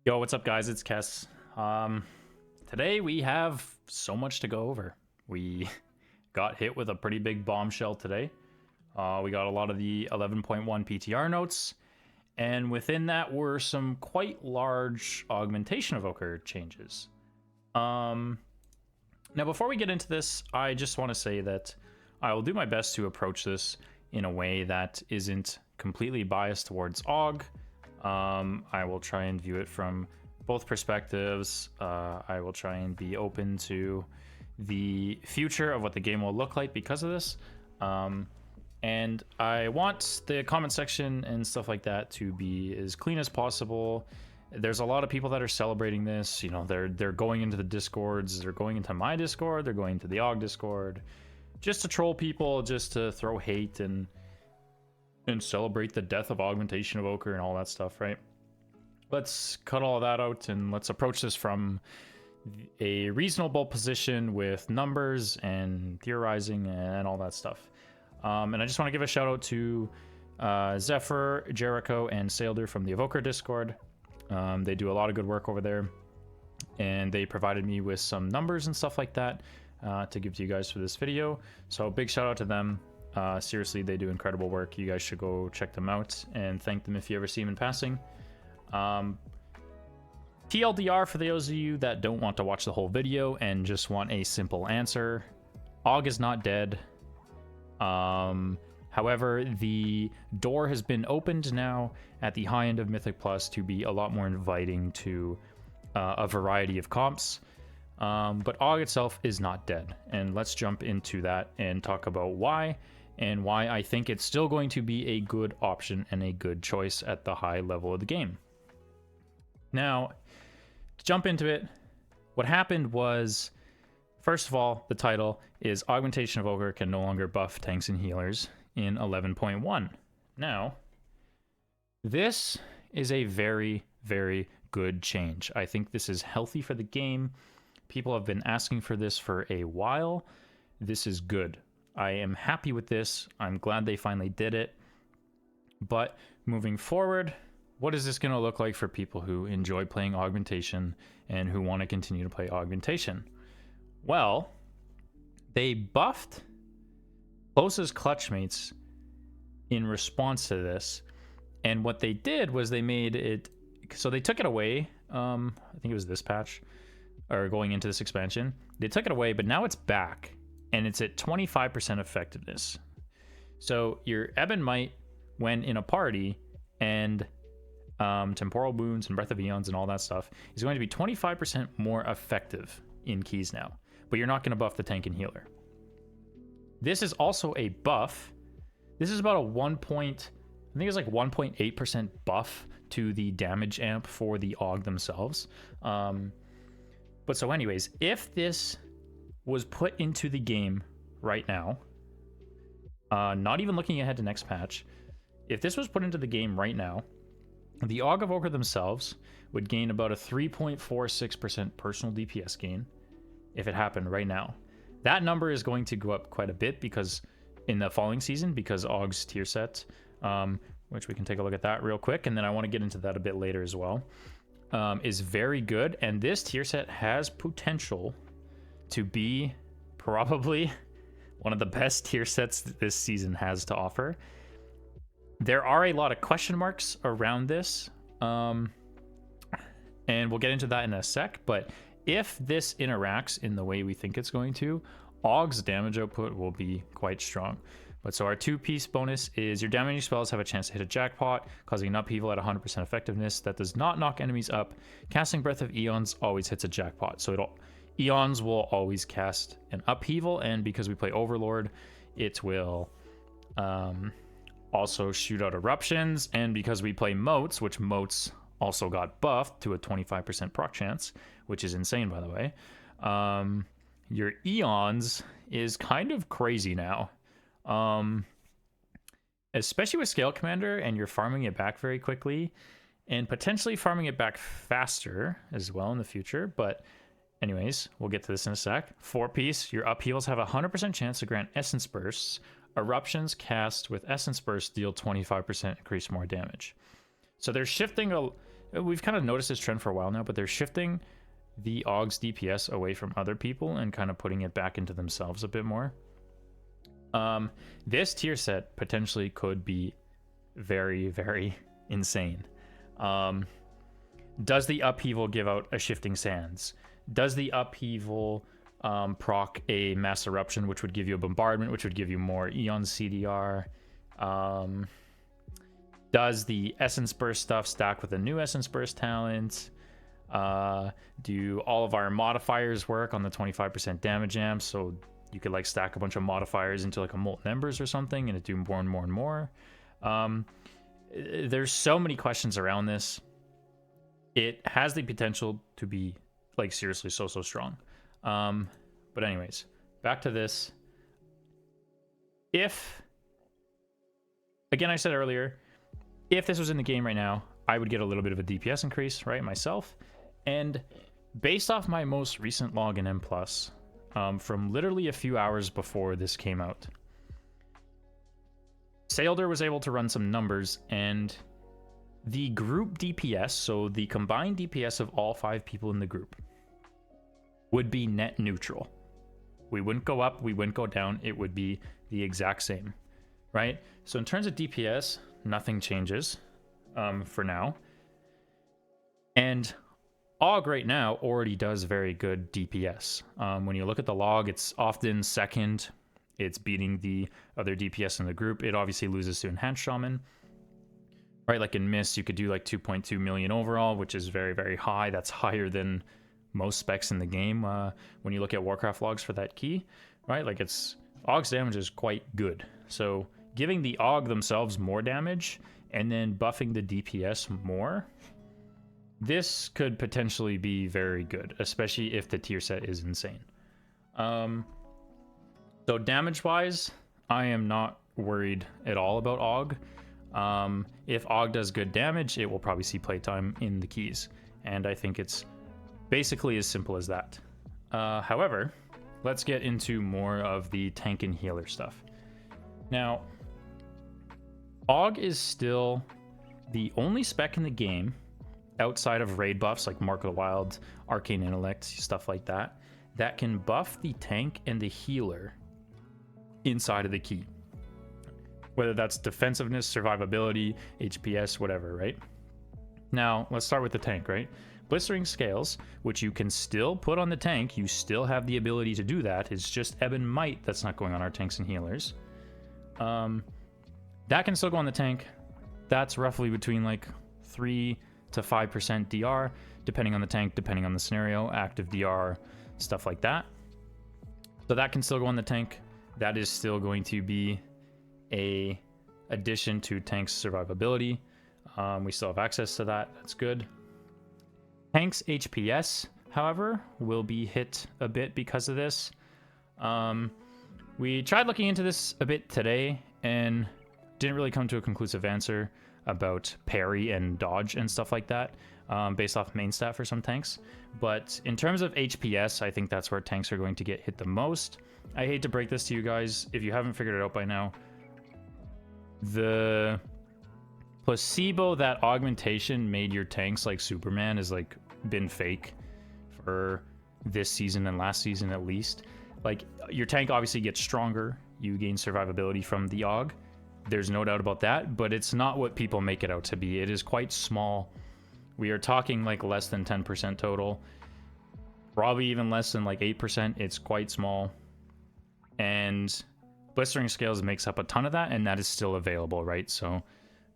Yo, what's up, guys? It's Kess. Today we have so much to go over. We got hit with a pretty big bombshell today. We got a lot of the 11.1 PTR notes, and within that were some quite large augmentation evoker changes. Now, before we get into this, I just want to say that I will do my best to approach this in a way that isn't completely biased towards Aug. I will try and view it from both perspectives. I will try and be open to the future of what the game will look like because of this. And I want the comment section and stuff like that to be as clean as possible. There's a lot of people that are celebrating this. You know, they're going into the Discords, they're going into my Discord, they're going to the Aug Discord, just to troll people, just to throw hate and celebrate the death of Augmentation Evoker and all that stuff, right? Let's cut all that out and let's approach this from a reasonable position with numbers and theorizing and all that stuff. And I just want to give a shout out to Zephyr, Jericho, and Sailder from the Evoker Discord. They do a lot of good work over there, and they provided me with some numbers and stuff like that to give to you guys for this video. So big shout out to them. Seriously, they do incredible work. You guys should go check them out and thank them if you ever see them in passing. TLDR for those of you that don't want to watch the whole video and just want a simple answer. Aug is not dead. However, the door has been opened now at the high end of Mythic Plus to be a lot more inviting to a variety of comps. But Aug itself is not dead. And let's jump into that and talk about why, and why I think it's still going to be a good option and a good choice at the high level of the game. Now, to jump into it, what happened was, first of all, the title is Augmentation Evoker can no longer buff tanks and healers in 11.1. Now, this is a very, very good change. I think this is healthy for the game. People have been asking for this for a while. This is good. I am happy with this. I'm glad they finally did it. But moving forward, what is this going to look like for people who enjoy playing Augmentation and who want to continue to play Augmentation? Well, they buffed closest clutch mates in response to this. And what they did was they made it... So they took it away. I think it was this patch, or going into this expansion. They took it away, but now it's back. And it's at 25% effectiveness. So your Ebb and Might, when in a party, and Temporal Wounds and Breath of Eons and all that stuff, is going to be 25% more effective in keys now. But you're not going to buff the tank and healer. This is also a buff. This is about a I think it's like 1.8% buff to the damage amp for the Aug themselves. But so anyways, if this was put into the game right now, not even looking ahead to next patch, if this was put into the game right now, the Aug Evoker themselves would gain about a 3.46% personal DPS gain if it happened right now. That number is going to go up quite a bit because in the following season, because Aug's tier set, which we can take a look at that real quick, and then I want to get into that a bit later as well, is very good. And this tier set has potential to be probably one of the best tier sets that this season has to offer. There are a lot of question marks around this, and we'll get into that in a sec, but if this interacts in the way we think it's going to, Aug's damage output will be quite strong. But so our two-piece bonus is your damaging spells have a chance to hit a jackpot, causing an upheaval at 100% effectiveness that does not knock enemies up. Casting Breath of Eons always hits a jackpot, so Eons will always cast an upheaval, and because we play Overlord, it will also shoot out eruptions, and because we play motes, which motes also got buffed to a 25% proc chance, which is insane, by the way, your Eons is kind of crazy now. Especially with Scale Commander, and you're farming it back very quickly, and potentially farming it back faster as well in the future, but anyways, we'll get to this in a sec. 4-piece, your upheavals have a 100% chance to grant Essence Bursts. Eruptions cast with Essence Burst deal 25% increase more damage. So they're shifting we've kind of noticed this trend for a while now, but they're shifting the Aug's DPS away from other people and kind of putting it back into themselves a bit more. This tier set potentially could be very, very insane. Does the upheaval give out a shifting sands? Does the upheaval proc a mass eruption, which would give you a bombardment, which would give you more Eon CDR? Does the Essence Burst stuff stack with a new Essence Burst talent? Do all of our modifiers work on the 25% damage amp? So you could like stack a bunch of modifiers into like a Molten Embers or something and it do more and more and more. There's so many questions around this. It has the potential to be like seriously so strong. But anyways, back to this. If, again, I said earlier, if this was in the game right now, I would get a little bit of a DPS increase, right, myself. And based off my most recent log in M+, from literally a few hours before this came out, Sailder was able to run some numbers, and the group DPS, so the combined DPS of all 5 people in the group, would be net neutral. We wouldn't go up, we wouldn't go down, it would be the exact same, right? So in terms of DPS, nothing changes for now. And Aug right now already does very good DPS. When you look at the log, it's often second. It's beating the other DPS in the group. It obviously loses to Enhanced Shaman. Right, like in Mist, you could do like 2.2 million overall, which is very, very high. That's higher than most specs in the game when you look at Warcraft logs for that key, right? Like Aug's damage is quite good. So giving the Aug themselves more damage and then buffing the DPS more, this could potentially be very good, especially if the tier set is insane. So damage-wise, I am not worried at all about Aug. If Aug does good damage, it will probably see playtime in the keys. And I think it's basically as simple as that. However, let's get into more of the tank and healer stuff. Now, Aug is still the only spec in the game outside of raid buffs like Mark of the Wild, Arcane Intellect, stuff like that, that can buff the tank and the healer inside of the key. Whether that's defensiveness, survivability, HPS, whatever, right? Now, let's start with the tank, right? Blistering Scales, which you can still put on the tank, you still have the ability to do that. It's just Ebb and Might that's not going on our tanks and healers. That can still go on the tank. That's roughly between like 3 to 5% DR, depending on the tank, depending on the scenario, active DR, stuff like that. So that can still go on the tank. That is still going to be a addition to tank's survivability. We still have access to that. That's good. Tank's HPS, however, will be hit a bit because of this. We tried looking into this a bit today and didn't really come to a conclusive answer about parry and dodge and stuff like that, based off main stat for some tanks. But in terms of HPS, I think that's where tanks are going to get hit the most. I hate to break this to you guys, if you haven't figured it out by now, the placebo that augmentation made your tanks like Superman has like been fake for this season and last season at least. Like, your tank obviously gets stronger, you gain survivability from the Aug, there's no doubt about that, but it's not what people make it out to be. It is quite small. We are talking like less than 10% total, probably even less than like 8%. It's quite small, and Blistering Scales makes up a ton of that, and that is still available, right? So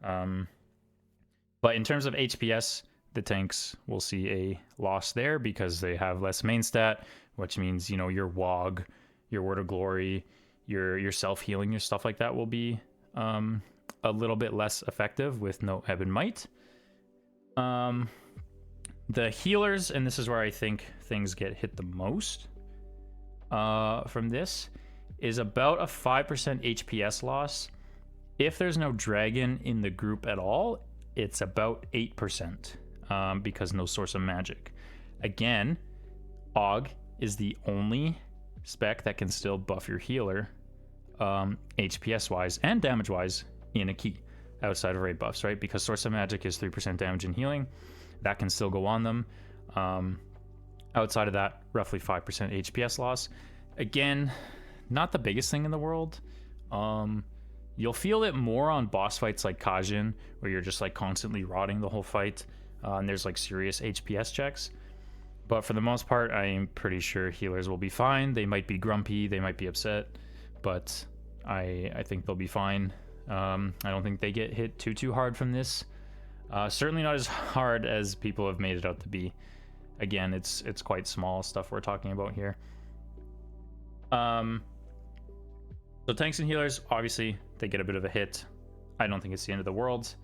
but in terms of HPS, the tanks will see a loss there because they have less main stat, which means, you know, your WOG, your Word of Glory, your self-healing, your stuff like that will be a little bit less effective with no Ebb and Might. The healers, and this is where I think things get hit the most from this, is about a 5% HPS loss. If there's no dragon in the group at all, it's about 8%, because no source of magic. Again, Aug is the only spec that can still buff your healer HPS wise and damage wise in a key outside of raid buffs, right? Because source of magic is 3% damage and healing. that can still go on them. Outside of that, roughly 5% HPS loss. Again, not the biggest thing in the world. You'll feel it more on boss fights like Kajin, where you're just like constantly rotting the whole fight, and there's like serious HPS checks. But for the most part, I am pretty sure healers will be fine. They might be grumpy, they might be upset, but I think they'll be fine. I don't think they get hit too hard from this. Certainly not as hard as people have made it out to be. Again, it's quite small stuff we're talking about here. So tanks and healers, obviously, they get a bit of a hit. I don't think it's the end of the world.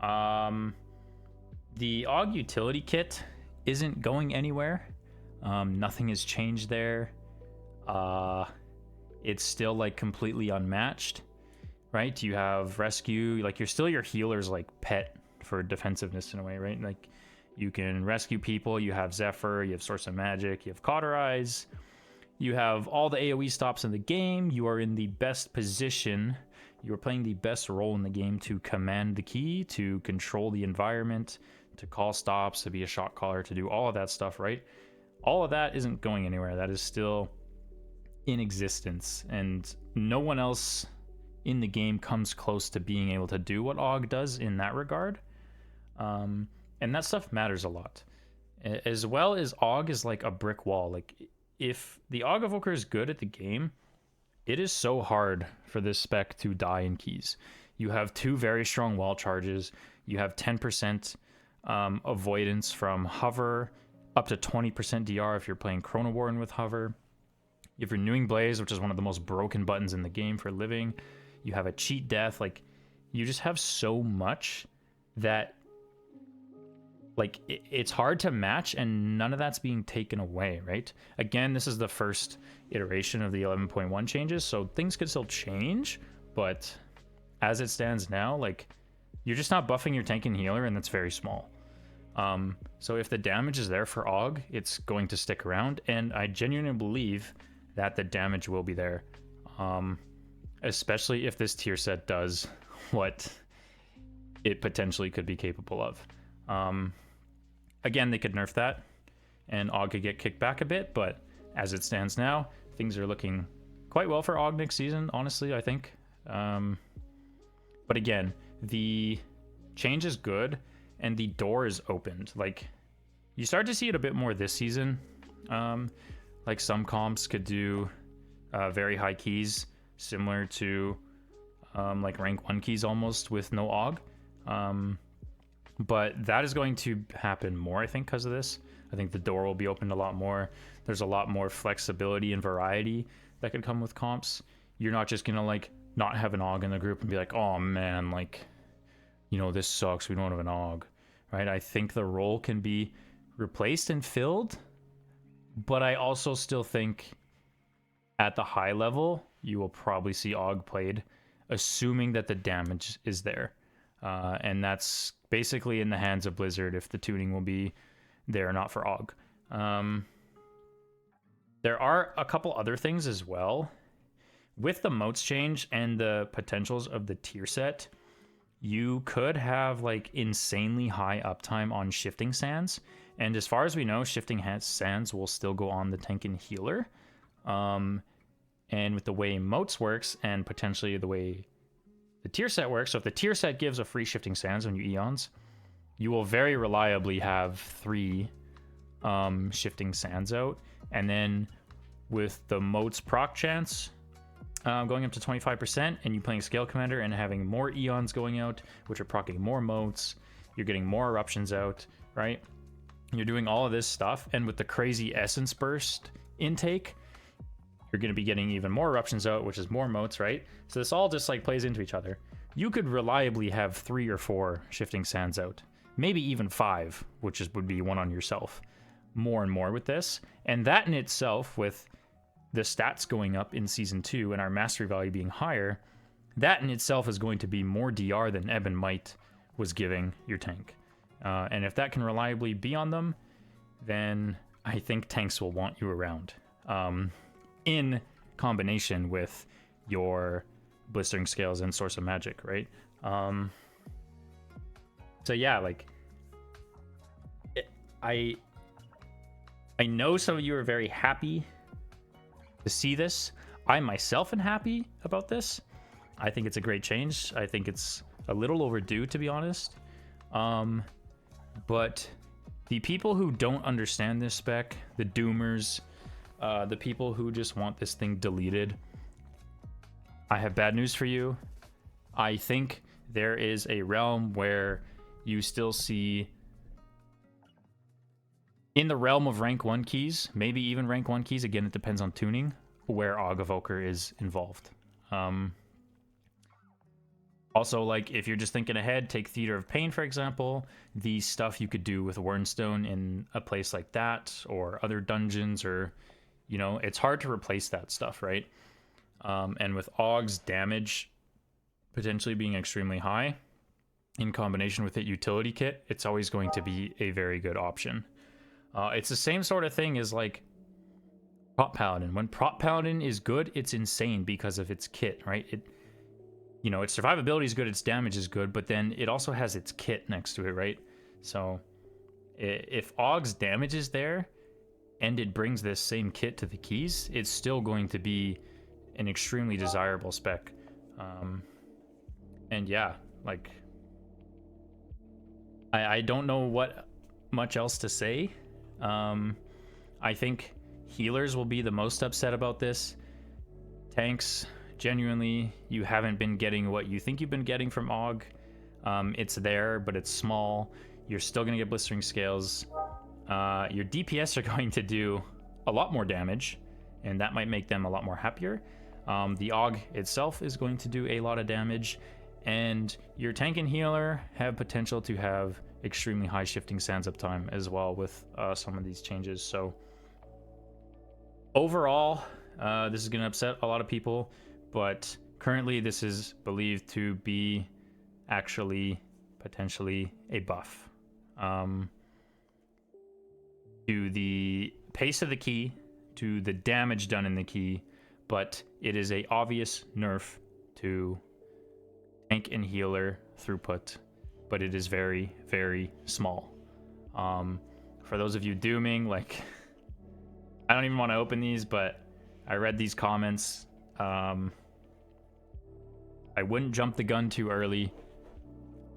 The Aug Utility kit isn't going anywhere. Nothing has changed there. It's still like completely unmatched, right? You have rescue, like you're still your healer's like pet for defensiveness in a way, right? Like you can rescue people, you have Zephyr, you have Source of Magic, you have Cauterize, you have all the AoE stops in the game. You are in the best position. You are playing the best role in the game to command the key, to control the environment, to call stops, to be a shot caller, to do all of that stuff, right? All of that isn't going anywhere. That is still in existence, and no one else in the game comes close to being able to do what Aug does in that regard. And that stuff matters a lot. As well as Aug is like a brick wall. Like, if the Aug Evoker is good at the game, it is so hard for this spec to die in keys. You have 2 very strong wall charges. You have 10% avoidance from hover, up to 20% DR if you're playing Chrono Warden with hover. You have Renewing Blaze, which is one of the most broken buttons in the game for living. You have a cheat death. Like, you just have so much that, like, it's hard to match, and none of that's being taken away, right? Again, this is the first iteration of the 11.1 changes, so things could still change, but as it stands now, like, you're just not buffing your tank and healer, and that's very small. So if the damage is there for Aug, it's going to stick around, and I genuinely believe that the damage will be there, especially if this tier set does what it potentially could be capable of. Again, they could nerf that, and Aug could get kicked back a bit, but as it stands now, things are looking quite well for Aug next season, honestly, I think. But again, the change is good, and the door is opened. Like, you start to see it a bit more this season. Like, some comps could do very high keys, similar to like rank 1 keys almost with no Aug. But that is going to happen more, I think, because of this. I think the door will be opened a lot more. There's a lot more flexibility and variety that could come with comps. You're not just gonna like not have an Aug in the group and be like, oh man, like, you know, this sucks, we don't have an Aug, right? I think the role can be replaced and filled, but I also still think at the high level, you will probably see Aug played, assuming that the damage is there. And that's basically in the hands of Blizzard if the tuning will be there or not for Aug. There are a couple other things as well. With the motes change and the potentials of the tier set, you could have like insanely high uptime on shifting sands. And as far as we know, shifting sands will still go on the tank and healer. And with the way motes works and potentially the way the tier set works, so if the tier set gives a free shifting sands when you eons, you will very reliably have 3 shifting sands out. And then with the motes proc chance going up to 25%, and you playing Scale Commander and having more eons going out, which are proccing more motes, you're getting more eruptions out, right? You're doing all of this stuff, and with the crazy essence burst intake, you're going to be getting even more eruptions out, which is more motes, right? So this all just like plays into each other. You could reliably have 3 or 4 shifting sands out, maybe even 5, which would be one on yourself, more and more with this. And that in itself, with the stats going up in Season 2 and our mastery value being higher, that in itself is going to be more DR than Ebb and Might was giving your tank. And if that can reliably be on them, then I think tanks will want you around. In combination with your blistering scales and source of magic, right? So yeah, like, I know some of you are very happy to see this. I myself am happy about this. I think it's a great change. I think it's a little overdue, to be honest. But the people who don't understand this spec, the doomers, the people who just want this thing deleted, I have bad news for you. I think there is a realm where you still see, in the realm of rank 1 keys, maybe even rank 1 keys, again, it depends on tuning, where Aug Evoker is involved. Also, like, if you're just thinking ahead, take Theater of Pain, for example. The stuff you could do with Wernstone in a place like that, or other dungeons, or, you know, it's hard to replace that stuff, right? And with Aug's damage potentially being extremely high, in combination with the utility kit, it's always going to be a very good option. It's the same sort of thing as, like, Prop Paladin. When Prop Paladin is good, it's insane because of its kit, right? You know, its survivability is good, its damage is good, but then it also has its kit next to it, right? So if Aug's damage is there and it brings this same kit to the keys, it's still going to be an extremely desirable spec. And yeah, like, I don't know what much else to say. I think healers will be the most upset about this. Tanks, genuinely, you haven't been getting what you think you've been getting from Aug. It's there, but it's small. You're still going to get blistering scales. Your DPS are going to do a lot more damage, and that might make them a lot more happier. The Aug itself is going to do a lot of damage, and your tank and healer have potential to have extremely high shifting sands uptime as well with some of these changes. So overall, this is going to upset a lot of people, but currently this is believed to be actually potentially a buff to the pace of the key, to the damage done in the key, but it is a obvious nerf to tank and healer throughput, but it is very, very small. For those of you dooming, like, I don't even want to open these, but I read these comments. I wouldn't jump the gun too early.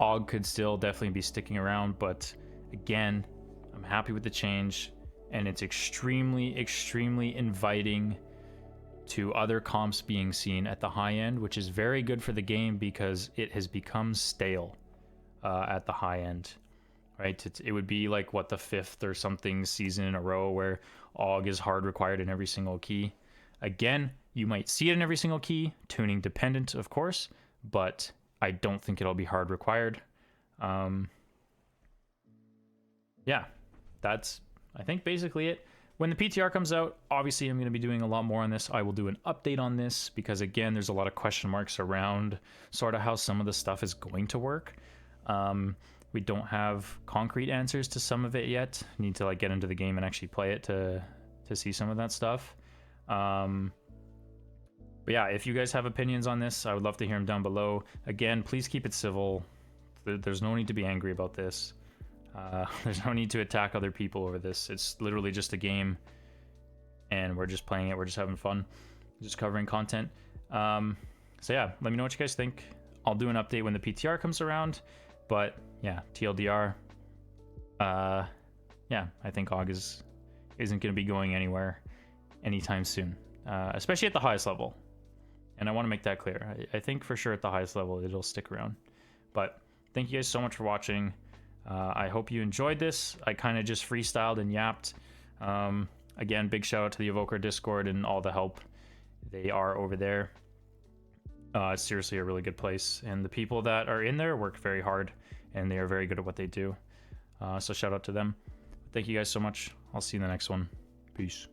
Aug could still definitely be sticking around, but again, I'm happy with the change, and it's extremely, extremely inviting to other comps being seen at the high end, which is very good for the game because it has become stale at the high end, right? It would be like, what, the 5th or something season in a row where Aug is hard required in every single key. Again, you might see it in every single key, tuning dependent, of course, but I don't think it'll be hard required. Yeah, that's, I think, basically it. When the PTR comes out, obviously I'm going to be doing a lot more on this. I will do an update on this because, again, there's a lot of question marks around sort of how some of the stuff is going to work. We don't have concrete answers to some of it yet. Need to, like, get into the game and actually play it to see some of that stuff. But yeah, if you guys have opinions on this, I would love to hear them down below. Again, please keep it civil. There's no need to be angry about this. There's no need to attack other people over this. It's literally just a game, and we're just playing it. We're just having fun, just covering content. So yeah, let me know what you guys think. I'll do an update when the PTR comes around, but yeah, TLDR. Yeah, I think Aug isn't going to be going anywhere anytime soon, especially at the highest level. And I want to make that clear. I think for sure at the highest level it'll stick around. But thank you guys so much for watching. I hope you enjoyed this. I kind of just freestyled and yapped. Again, big shout out to the Evoker Discord and all the help they are over there. It's seriously a really good place, and the people that are in there work very hard, and they are very good at what they do. So shout out to them. Thank you guys so much. I'll see you in the next one. Peace.